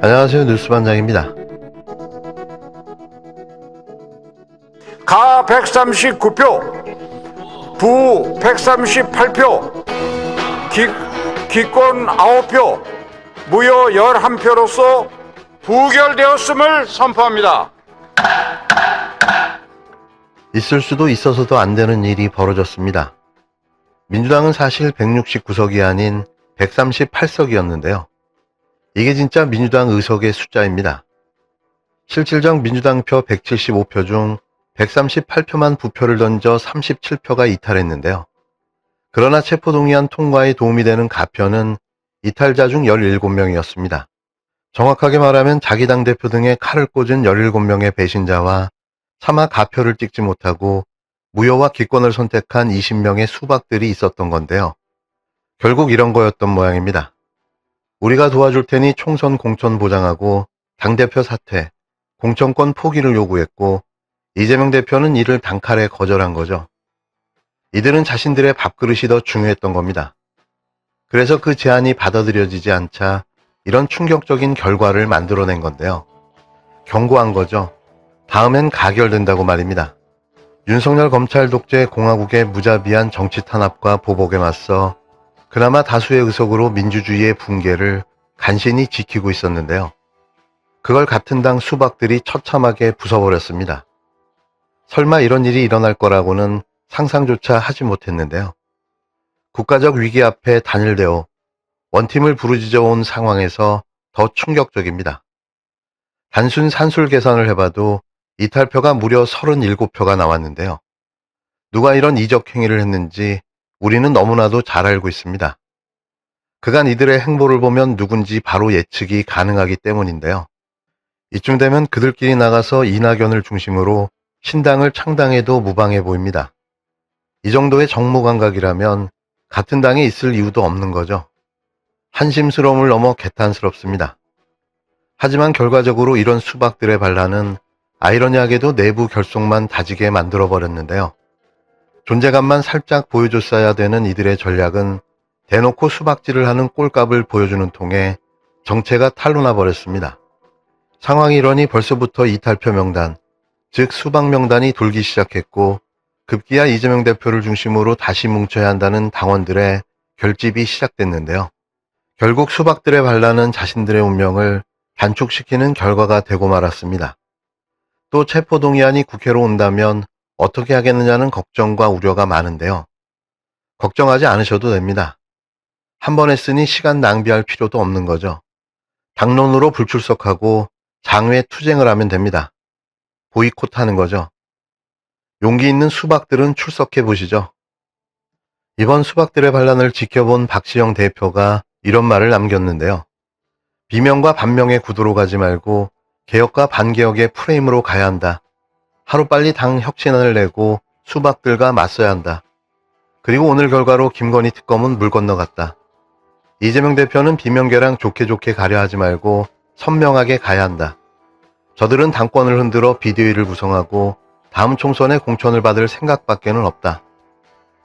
안녕하세요. 뉴스반장입니다. 가 139표, 부 138표, 기권 9표, 무효 11표로서 부결되었음을 선포합니다. 있을 수도 있어서도 안 되는 일이 벌어졌습니다. 민주당은 사실 169석이 아닌 138석이었는데요. 이게 진짜 민주당 의석의 숫자입니다. 실질적 민주당표 175표 중 138표만 부표를 던져 37표가 이탈했는데요. 그러나 체포동의안 통과에 도움이 되는 가표는 이탈자 중 17명이었습니다. 정확하게 말하면 자기 당대표 등에 칼을 꽂은 17명의 배신자와 차마 가표를 찍지 못하고 무효와 기권을 선택한 20명의 수박들이 있었던 건데요. 결국 이런 거였던 모양입니다. 우리가 도와줄 테니 총선 공천 보장하고 당대표 사퇴, 공천권 포기를 요구했고 이재명 대표는 이를 단칼에 거절한 거죠. 이들은 자신들의 밥그릇이 더 중요했던 겁니다. 그래서 그 제안이 받아들여지지 않자 이런 충격적인 결과를 만들어낸 건데요. 경고한 거죠. 다음엔 가결된다고 말입니다. 윤석열 검찰 독재 공화국의 무자비한 정치 탄압과 보복에 맞서 그나마 다수의 의석으로 민주주의의 붕괴를 간신히 지키고 있었는데요. 그걸 같은 당 수박들이 처참하게 부숴버렸습니다. 설마 이런 일이 일어날 거라고는 상상조차 하지 못했는데요. 국가적 위기 앞에 단일되어 원팀을 부르짖어 온 상황에서 더 충격적입니다. 단순 산술 계산을 해봐도 이탈표가 무려 37표가 나왔는데요. 누가 이런 이적 행위를 했는지 우리는 너무나도 잘 알고 있습니다. 그간 이들의 행보를 보면 누군지 바로 예측이 가능하기 때문인데요. 이쯤 되면 그들끼리 나가서 이낙연을 중심으로 신당을 창당해도 무방해 보입니다. 이 정도의 정무감각이라면 같은 당에 있을 이유도 없는 거죠. 한심스러움을 넘어 개탄스럽습니다. 하지만 결과적으로 이런 수박들의 반란은 아이러니하게도 내부 결속만 다지게 만들어버렸는데요. 존재감만 살짝 보여줬어야 되는 이들의 전략은 대놓고 수박질을 하는 꼴값을 보여주는 통에 정체가 탄로나 버렸습니다. 상황이 이러니 벌써부터 이탈표 명단, 즉 수박 명단이 돌기 시작했고 급기야 이재명 대표를 중심으로 다시 뭉쳐야 한다는 당원들의 결집이 시작됐는데요. 결국 수박들의 반란은 자신들의 운명을 단축시키는 결과가 되고 말았습니다. 또 체포동의안이 국회로 온다면 어떻게 하겠느냐는 걱정과 우려가 많은데요. 걱정하지 않으셔도 됩니다. 한 번 했으니 시간 낭비할 필요도 없는 거죠. 당론으로 불출석하고 장외 투쟁을 하면 됩니다. 보이콧하는 거죠. 용기 있는 수박들은 출석해 보시죠. 이번 수박들의 반란을 지켜본 박시영 대표가 이런 말을 남겼는데요. 비명과 반명의 구도로 가지 말고 개혁과 반개혁의 프레임으로 가야 한다. 하루빨리 당 혁신안을 내고 수박들과 맞서야 한다. 그리고 오늘 결과로 김건희 특검은 물 건너갔다. 이재명 대표는 비명계랑 좋게 가려 하지 말고 선명하게 가야 한다. 저들은 당권을 흔들어 비대위를 구성하고 다음 총선에 공천을 받을 생각밖에는 없다.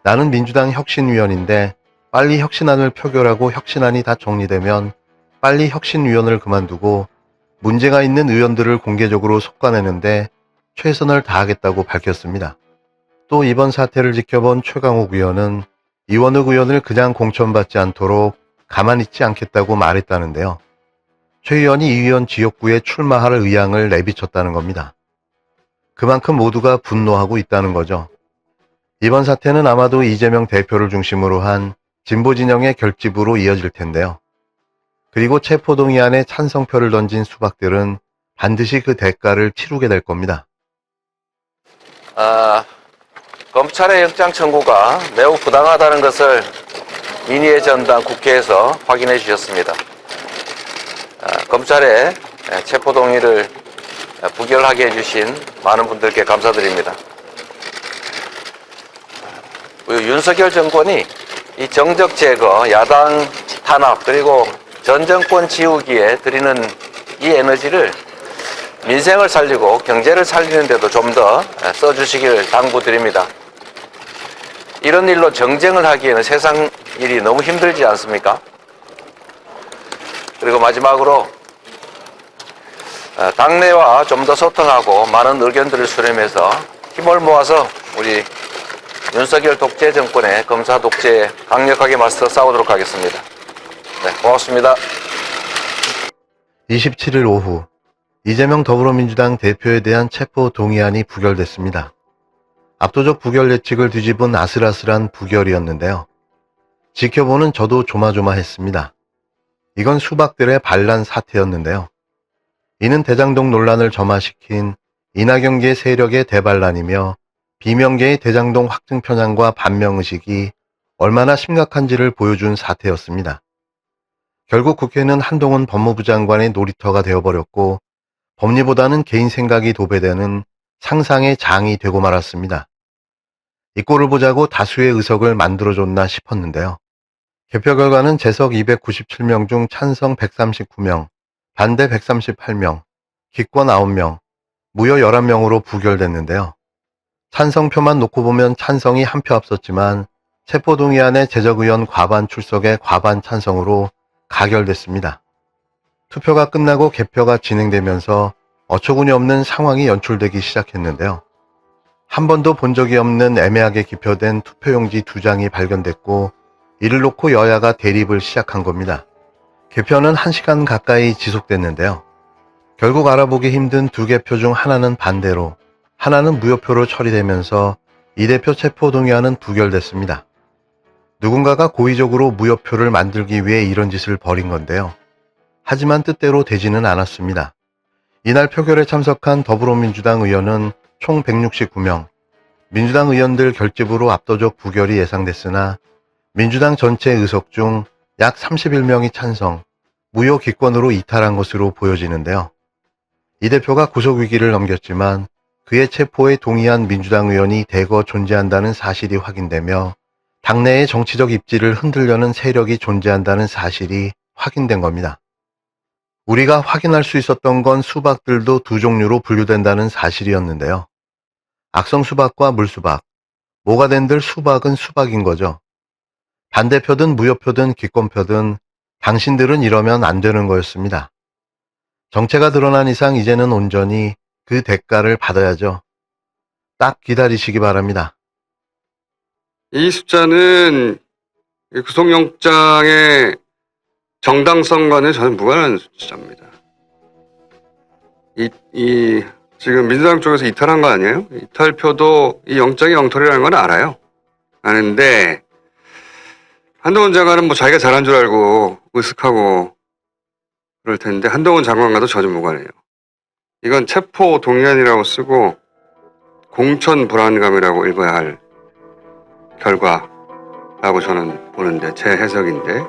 나는 민주당 혁신위원인데 빨리 혁신안을 표결하고 혁신안이 다 정리되면 빨리 혁신위원을 그만두고 문제가 있는 의원들을 공개적으로 솎아내는데 최선을 다하겠다고 밝혔습니다. 또 이번 사태를 지켜본 최강욱 의원은 이원욱 의원을 그냥 공천받지 않도록 가만히 있지 않겠다고 말했다는데요. 최 의원이 이 의원 지역구에 출마할 의향을 내비쳤다는 겁니다. 그만큼 모두가 분노하고 있다는 거죠. 이번 사태는 아마도 이재명 대표를 중심으로 한 진보 진영의 결집으로 이어질 텐데요. 그리고 체포동의안에 찬성표를 던진 수박들은 반드시 그 대가를 치르게 될 겁니다. 검찰의 영장 청구가 매우 부당하다는 것을 민의의 전당 국회에서 확인해 주셨습니다. 검찰의 체포동의를 부결하게 해주신 많은 분들께 감사드립니다. 윤석열 정권이 이 정적 제거, 야당 탄압, 그리고 전 정권 지우기에 들이는 이 에너지를 민생을 살리고 경제를 살리는 데도 좀 더 써주시길 당부드립니다. 이런 일로 정쟁을 하기에는 세상 일이 너무 힘들지 않습니까? 그리고 마지막으로 당내와 좀 더 소통하고 많은 의견들을 수렴해서 힘을 모아서 우리 윤석열 독재 정권의 검사 독재에 강력하게 맞서 싸우도록 하겠습니다. 네, 고맙습니다. 27일 오후 이재명 더불어민주당 대표에 대한 체포 동의안이 부결됐습니다. 압도적 부결 예측을 뒤집은 아슬아슬한 부결이었는데요. 지켜보는 저도 조마조마했습니다. 이건 수박들의 반란 사태였는데요. 이는 대장동 논란을 점화시킨 이낙연계 세력의 대반란이며 비명계의 대장동 확증 편향과 반명의식이 얼마나 심각한지를 보여준 사태였습니다. 결국 국회는 한동훈 법무부 장관의 놀이터가 되어버렸고 법리보다는 개인 생각이 도배되는 상상의 장이 되고 말았습니다. 이 꼴을 보자고 다수의 의석을 만들어줬나 싶었는데요. 개표 결과는 재석 297명 중 찬성 139명, 반대 138명, 기권 9명, 무효 11명으로 부결됐는데요. 찬성표만 놓고 보면 찬성이 한 표 앞섰지만 체포동의안의 제적의원 과반 출석의 과반 찬성으로 가결됐습니다. 투표가 끝나고 개표가 진행되면서 어처구니 없는 상황이 연출되기 시작했는데요. 한 번도 본 적이 없는 애매하게 기표된 투표용지 2장이 발견됐고 이를 놓고 여야가 대립을 시작한 겁니다. 개표는 1시간 가까이 지속됐는데요. 결국 알아보기 힘든 2개 표 중 하나는 반대로, 하나는 무효표로 처리되면서 이 대표 체포 동의안은 부결됐습니다. 누군가가 고의적으로 무효표를 만들기 위해 이런 짓을 벌인 건데요. 하지만 뜻대로 되지는 않았습니다. 이날 표결에 참석한 더불어민주당 의원은 총 169명, 민주당 의원들 결집으로 압도적 부결이 예상됐으나 민주당 전체 의석 중 약 31명이 찬성, 무효 기권으로 이탈한 것으로 보여지는데요. 이 대표가 구속위기를 넘겼지만 그의 체포에 동의한 민주당 의원이 대거 존재한다는 사실이 확인되며 당내의 정치적 입지를 흔들려는 세력이 존재한다는 사실이 확인된 겁니다. 우리가 확인할 수 있었던 건 수박들도 2종류로 분류된다는 사실이었는데요. 악성 수박과 물수박, 뭐가 된들 수박은 수박인 거죠. 반대표든 무효표든 기권표든 당신들은 이러면 안 되는 거였습니다. 정체가 드러난 이상 이제는 온전히 그 대가를 받아야죠. 딱 기다리시기 바랍니다. 이 숫자는 구속영장의 정당성과는 저는 무관한 숫자입니다. 지금 민주당 쪽에서 이탈한 거 아니에요? 이탈표도 이 영장이 엉터리라는 건 알아요. 아는데 한동훈 장관은 뭐 자기가 잘한 줄 알고 으쓱하고 그럴 텐데 한동훈 장관과도 전혀 무관해요. 이건 체포 동의안이라고 쓰고 공천 불안감이라고 읽어야 할 결과라고 저는 보는데 제 해석인데